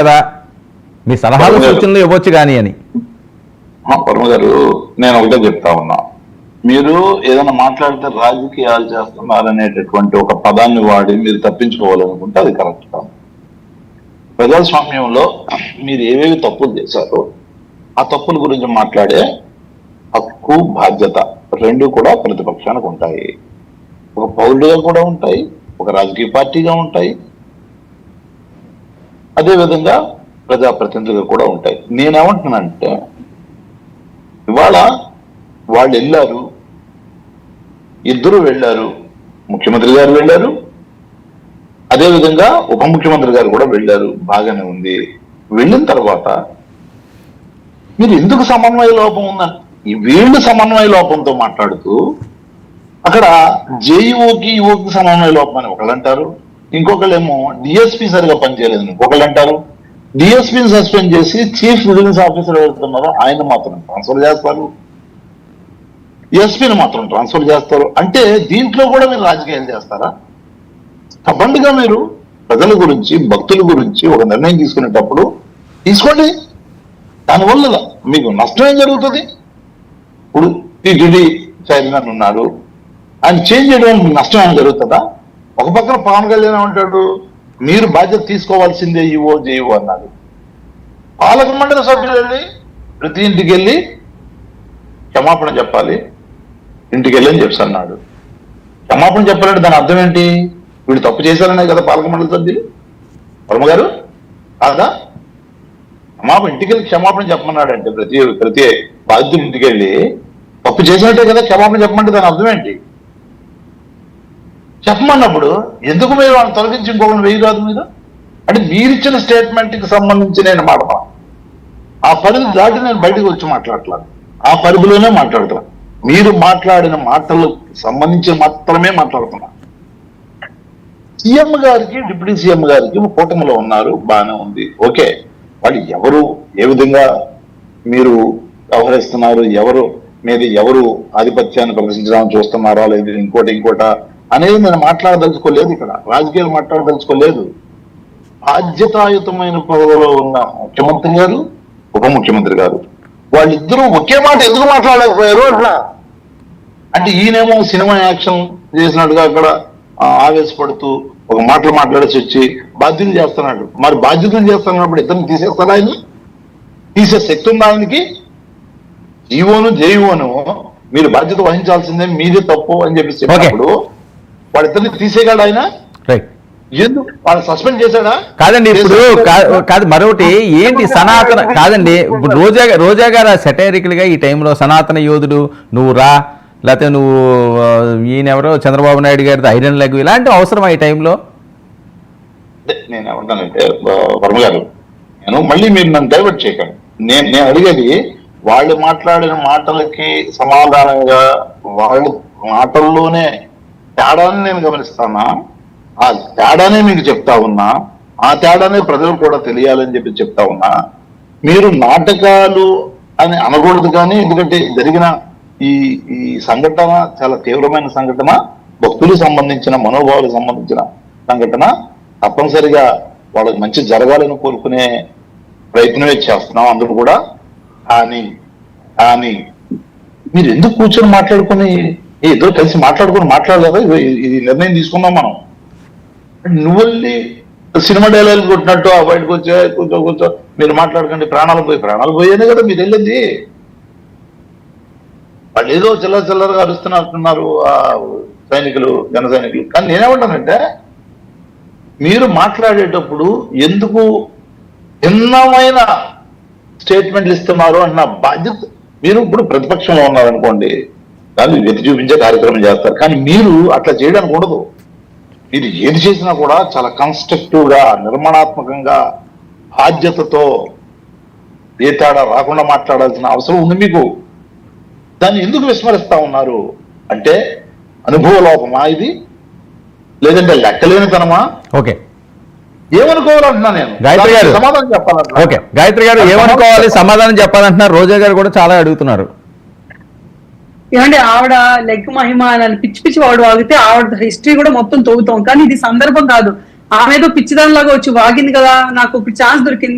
కదా, మీ సలహాలు సూచనలు ఇవ్వచ్చు కానీ అని. వర్మ గారు, నేను ఒకటే చెప్తా ఉన్నా, మీరు ఏదైనా మాట్లాడితే రాజకీయాలు చేస్తున్నారనేటటువంటి ఒక పదాన్ని వాడి మీరు తప్పించుకోవాలనుకుంటే అది కరెక్ట్ కాదు. ప్రజాస్వామ్యంలో మీరు ఏవేవి తప్పులు చేశారో ఆ తప్పుల గురించి మాట్లాడే హక్కు, బాధ్యత రెండు కూడా ప్రతిపక్షానికి ఉంటాయి. ఒక పౌరుడిగా కూడా ఉంటాయి, ఒక రాజకీయ పార్టీగా ఉంటాయి, అదేవిధంగా ప్రజాప్రతినిధులుగా కూడా ఉంటాయి. నేనేమంటున్నానంటే, ఇవాళ వాళ్ళు వెళ్ళారు, ఇద్దరు వెళ్ళారు, ముఖ్యమంత్రి గారు వెళ్ళారు, అదేవిధంగా ఉప ముఖ్యమంత్రి గారు కూడా వెళ్ళారు, బాగానే ఉంది. వెళ్ళిన తర్వాత మీరు ఎందుకు సమన్వయ లోపం ఉందని వీళ్ళు సమన్వయ లోపంతో మాట్లాడుతూ అక్కడ జేఈఓకి యువకి సమన్వయ లోపం అని ఒకళ్ళు అంటారు, ఇంకొకళ్ళేమో డిఎస్పీ సరిగా పనిచేయలేదని ఇంకొకళ్ళు అంటారు. డిఎస్పీని సస్పెండ్ చేసి చీఫ్ విజిలెన్స్ ఆఫీసర్ ఎవరుతున్నారో ఆయన మాత్రం ట్రాన్స్ఫర్ చేస్తారు, ఎస్పీని మాత్రం ట్రాన్స్ఫర్ చేస్తారు. అంటే దీంట్లో కూడా మీరు రాజకీయాలు చేస్తారా? తప్పండిగా మీరు ప్రజల గురించి, భక్తుల గురించి ఒక నిర్ణయం తీసుకునేటప్పుడు తీసుకోండి. దానివల్ల మీకు నష్టం ఏం జరుగుతుంది? ఇప్పుడు టీటీడీ చైర్మన్ ఉన్నారు, ఆయన చేంజ్ చేయడం వల్ల మీకు నష్టం ఏమైనా జరుగుతుందా? ఒక పక్కన పవన్ కళ్యాణ్ ఏమంటాడు, మీరు బాధ్యత తీసుకోవాల్సిందే ఈవో జేఈఓ అన్నాడు. పాలక మండలి సభ్యులు వెళ్ళి ప్రతి ఇంటికి వెళ్ళి క్షమాపణ చెప్పాలి, ఇంటికి వెళ్ళి అని చెప్పి అన్నాడు. క్షమాపణ చెప్పాలంటే దాని అర్థం ఏంటి? వీడు తప్పు చేశారనే కదా పాలక మండలి సభ్యులు. వర్మ గారు కాదా? ఇంటికి వెళ్ళి క్షమాపణ చెప్పమన్నాడు అంటే ప్రతి బాధ్యులు ఇంటికి వెళ్ళి తప్పు చేసినట్టే కదా క్షమాపణ చెప్పమంటే దాని అర్థం ఏంటి? చెప్పమన్నప్పుడు ఎందుకు మీరు వాళ్ళని తొలగించి ఇంకొకరిని వేయరాదు మీరు? అంటే మీరిచ్చిన స్టేట్మెంట్ కి సంబంధించి నేను మాట్లాడతాను, ఆ పరిధి దాటి నేను బయటకు వచ్చి మాట్లాడట్లేదు, ఆ పరిధిలోనే మాట్లాడుతున్నాను. మీరు మాట్లాడిన మాటలకు సంబంధించి మాత్రమే మాట్లాడుతున్నా. సీఎం గారికి, డిప్యూటీ సీఎం గారికి కూటమిలో ఉన్నారు, బాగానే ఉంది, ఓకే. వాళ్ళు ఎవరు, ఏ విధంగా మీరు వ్యవహరిస్తున్నారు, ఎవరు మీద ఎవరు ఆధిపత్యాన్ని ప్రదర్శించడానికి చూస్తున్నారో లేదు ఇంకోట అనేది నేను మాట్లాడదలుచుకోలేదు. ఇక్కడ రాజకీయాలు మాట్లాడదలుచుకోలేదు. బాధ్యతాయుతమైన పదవిలో ఉన్న ముఖ్యమంత్రి గారు, ఉప ముఖ్యమంత్రి గారు, వాళ్ళిద్దరూ ఒకే మాట ఎందుకు మాట్లాడలేకపోయారు అట్లా? అంటే ఈయనేమో సినిమా యాక్షన్ చేసినట్టుగా అక్కడ ఆవేశపడుతూ ఒక మాటలు మాట్లాడేసి వచ్చి బాధ్యతలు చేస్తున్నాడు. మరి బాధ్యతలు చేస్తున్నప్పుడు ఇద్దరిని తీసేస్తారా? ఆయన తీసే శక్తి ఉంది ఆయనకి? జీవోను జేఈఓను మీరు బాధ్యత వహించాల్సిందే, మీదే తప్పు అని చెప్పి చెప్పినప్పుడు వాళ్ళిద్దరిని తీసేయగలడు ఆయన? ఎందుకు వాళ్ళు సస్పెండ్ చేశాడా? కాదండి, ఇప్పుడు కాదు మరొకటి ఏంటి సనాతన కాదండి. ఇప్పుడు రోజా గారు సెటైరికల్ గా ఈ టైంలో సనాతన యోధుడు నువ్వు రా, లేకపోతే నువ్వు ఈయనెవరో చంద్రబాబు నాయుడు గారిది ఐరన్ లెగ్, ఇలాంటి అవసరం ఈ టైంలో? నేను ఏమంటానంటే వర్మ గారు, నేను మళ్ళీ మీరు నన్ను డైవర్ట్ చేయకండి. నేను అడిగేది వాళ్ళు మాట్లాడిన మాటలకి సమాధానంగా వాళ్ళ మాటల్లోనే తేడాన్ని నేను గమనిస్తానా, ఆ తేడానే మీకు చెప్తా ఉన్నా, ఆ తేడానే ప్రజలు కూడా తెలియాలని చెప్పి చెప్తా ఉన్నా. మీరు నాటకాలు అని అనకూడదు కానీ, ఎందుకంటే జరిగిన ఈ సంఘటన చాలా తీవ్రమైన సంఘటన, భక్తులకు సంబంధించిన, మనోభావాలకు సంబంధించిన సంఘటన. తప్పనిసరిగా వాళ్ళకి మంచి జరగాలని కోరుకునే ప్రయత్నమే చేస్తున్నాం అందరూ కూడా. కానీ మీరు ఎందుకు కూర్చొని మాట్లాడుకుని ఇద్దరు కలిసి మాట్లాడలేదా? ఇది నిర్ణయం తీసుకున్నాం మనం. నువ్వు సినిమా డైలాగ్ కొట్టినట్టు ఆ బయటకు వచ్చే కొంచెం మీరు మాట్లాడకండి, ప్రాణాలు పోయానే కదా మీరు వెళ్ళింది. వాళ్ళు ఏదో చిల్లరగా అరుస్తున్నారు ఆ సైనికులు, జన సైనికులు. కానీ నేనేమంటానంటే, మీరు మాట్లాడేటప్పుడు ఎందుకు భిన్నమైన స్టేట్మెంట్లు ఇస్తున్నారు అన్న బాధ్యత. మీరు ఇప్పుడు ప్రతిపక్షంలో ఉన్నారనుకోండి, దాన్ని వెతి చూపించే కార్యక్రమం చేస్తారు, కానీ మీరు అట్లా చేయడానికి ఉండదు. మీరు ఏది చేసినా కూడా చాలా కన్స్ట్రక్టివ్ గా, నిర్మాణాత్మకంగా, బాధ్యతతో, ఏ తేడా రాకుండా మాట్లాడాల్సిన అవసరం ఉంది మీకు. దాన్ని ఎందుకు విస్మరిస్తా ఉన్నారు అంటే, అనుభవ లోపమా ఇది, లేదంటే లెక్కలేనితనమా? ఓకే, ఏమనుకోవాలంటున్నా నేను. గాయత్రి గారు సమాధానం చెప్పాలంటున్నా. ఓకే, గాయత్రి గారు ఏమనుకోవాలి, సమాధానం చెప్పాలంటున్నారు. రోజా గారు కూడా చాలా అడుగుతున్నారు. ఏమంటే ఆవిడ లెగ్ మహిమ అని పిచ్చి పిచ్చి వాడు వాగితే ఆవిడ హిస్టరీ కూడా మొత్తం తవ్వుతాం, కానీ ఇది సందర్భం కాదు. ఆమె ఏదో పిచ్చిదానిలాగా వచ్చి వాగింది కదా, నాకు ఒక ఛాన్స్ దొరికింది